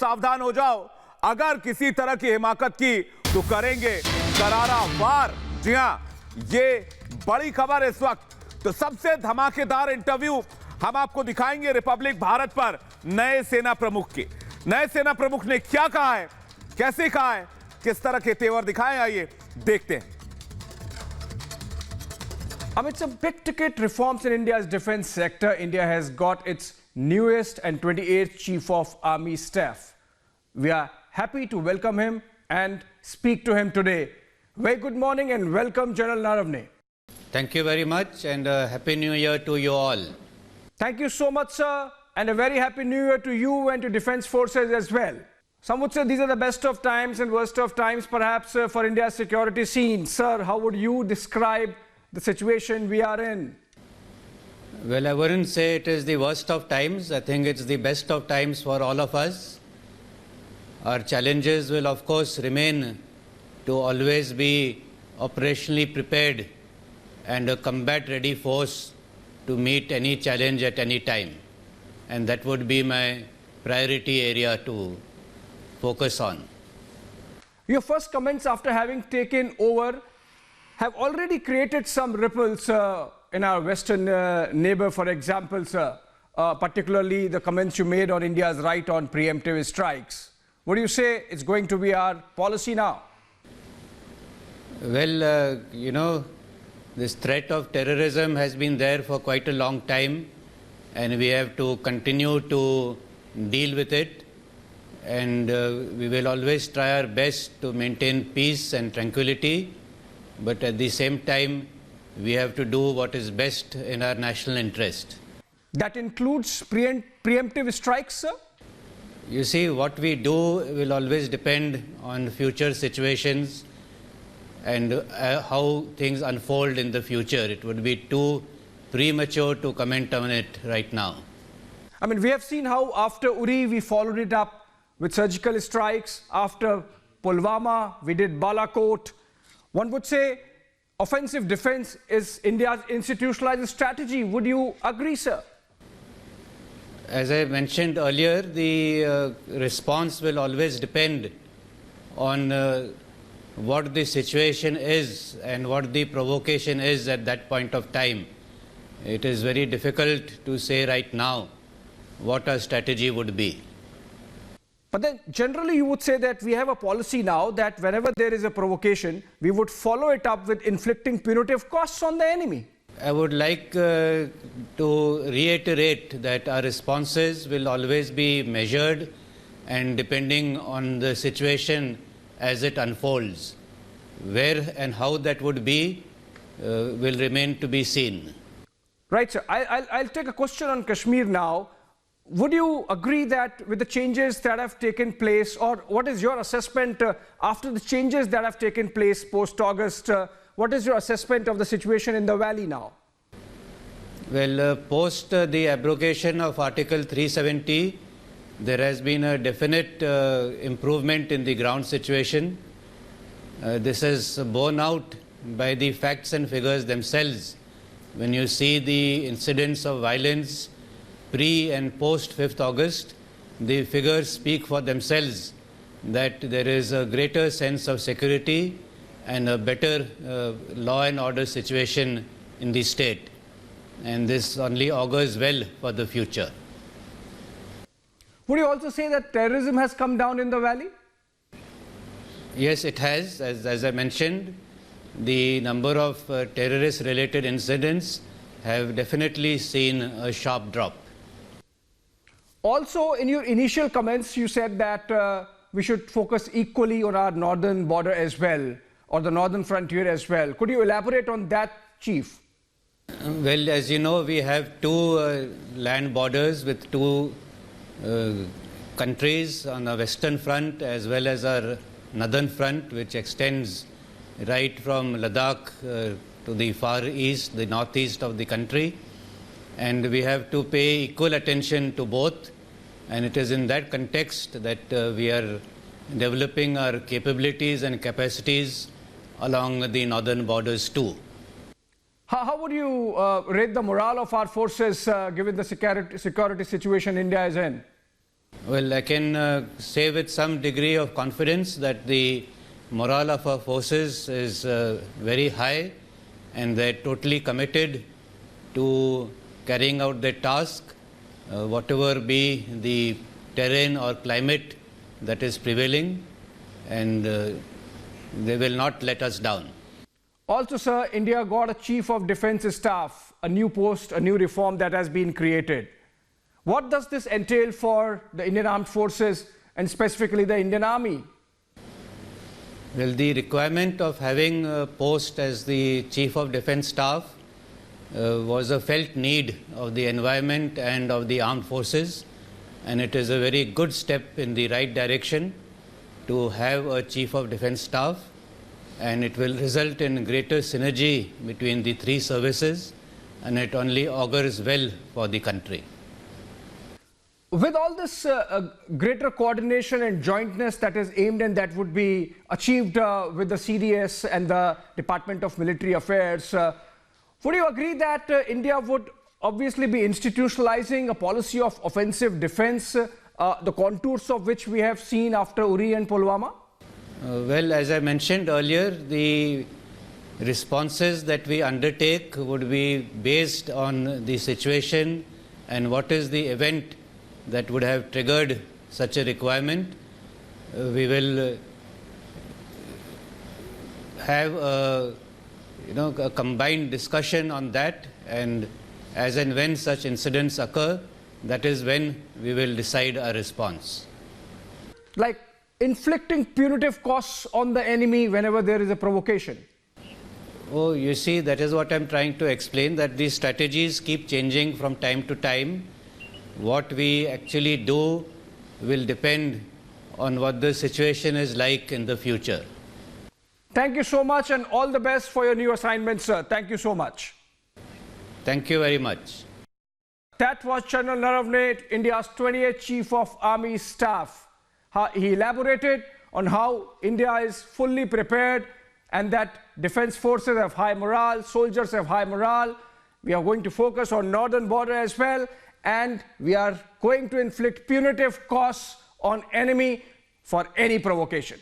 सावधान हो जाओ, अगर किसी तरह की हिमाकत की तो करेंगे करारा वार। जी हां, ये बड़ी खबर इस वक्त। तो सबसे धमाकेदार इंटरव्यू हम आपको दिखाएंगे रिपब्लिक भारत पर नए सेना प्रमुख की। नए सेना प्रमुख ने क्या कहा है, कैसे कहा है, किस तरह के तेवर दिखाए, आइए देखते हैं। Amid some big-ticket reforms in India's defense sector, India has got its newest and 28th Chief of Army Staff. We are happy to welcome him and speak to him today. Very good morning and welcome, General Naravne. Thank you very much and Happy New Year to you all. Thank you so much, sir, and a very Happy New Year to you and to Defence Forces as well. Some would say these are the best of times and worst of times, perhaps, for India's security scene. Sir, how would you describe the situation we are in? Well, I wouldn't say it is the worst of times. I think it's the best of times for all of us. Our challenges will, of course, remain to always be operationally prepared and a combat-ready force to meet any challenge at any time. And that would be my priority area to focus on. Your first comments after having taken over have already created some ripples in our western neighbor, for example, sir, particularly the comments you made on India's right on preemptive strikes. What do you say is going to be our policy now? Well, this threat of terrorism has been there for quite a long time, and we have to continue to deal with it. And we will always try our best to maintain peace and tranquility. But at the same time, we have to do what is best in our national interest. That includes preemptive strikes, sir? You see, what we do will always depend on future situations and how things unfold in the future. It would be too premature to comment on it right now. I mean, we have seen how after Uri, we followed it up with surgical strikes. After Pulwama, we did Balakot. One would say offensive defense is India's institutionalized strategy. Would you agree, sir? As I mentioned earlier, the response will always depend on what the situation is and what the provocation is at that point of time. It is very difficult to say right now what our strategy would be. But then generally you would say that we have a policy now that whenever there is a provocation, we would follow it up with inflicting punitive costs on the enemy. I would like to reiterate that our responses will always be measured and depending on the situation as it unfolds. Where and how that would be will remain to be seen. Right, sir. I'll take a question on Kashmir now. Would you agree that with the changes that have taken place, or what is your assessment after the changes that have taken place post-August, what is your assessment of the situation in the valley now? Well, post the abrogation of Article 370, there has been a definite improvement in the ground situation. This is borne out by the facts and figures themselves. When you see the incidents of violence pre and post 5th August, the figures speak for themselves that there is a greater sense of security and a better law and order situation in the state. And this only augurs well for the future. Would you also say that terrorism has come down in the valley? Yes, it has. As I mentioned, the number of terrorist-related incidents have definitely seen a sharp drop. Also, in your initial comments, you said that we should focus equally on our northern border as well, or the northern frontier as well. Could you elaborate on that, Chief? Well, as you know, we have two land borders with two countries on the western front as well as our northern front, which extends right from Ladakh to the far east, the northeast of the country. And we have to pay equal attention to both. And it is in that context that we are developing our capabilities and capacities along the northern borders too. How would you rate the morale of our forces given the security situation India is in? Well, I can say with some degree of confidence that the morale of our forces is very high and they're totally committed to carrying out their task, whatever be the terrain or climate that is prevailing, and they will not let us down. Also, sir, India got a Chief of Defence Staff, a new post, a new reform that has been created. What does this entail for the Indian Armed Forces and specifically the Indian Army? Well, the requirement of having a post as the Chief of Defence Staff was a felt need of the environment and of the armed forces, and it is a very good step in the right direction to have a Chief of Defence Staff, and it will result in greater synergy between the three services, and it only augurs well for the country. With all this greater coordination and jointness that is aimed and that would be achieved with the CDS and the Department of Military Affairs, would you agree that India would obviously be institutionalizing a policy of offensive defense, the contours of which we have seen after Uri and Pulwama? Well, as I mentioned earlier, the responses that we undertake would be based on the situation and what is the event that would have triggered such a requirement. We will have a combined discussion on that, and as and when such incidents occur, that is when we will decide our response. Like inflicting punitive costs on the enemy whenever there is a provocation? Oh, you see, that is what I'm trying to explain, that these strategies keep changing from time to time. What we actually do will depend on what the situation is like in the future. Thank you so much and all the best for your new assignment, sir. Thank you so much. Thank you very much. That was General Naravne, India's 28th Chief of Army Staff. He elaborated on how India is fully prepared and that defense forces have high morale, soldiers have high morale. We are going to focus on northern border as well, and we are going to inflict punitive costs on enemy for any provocation.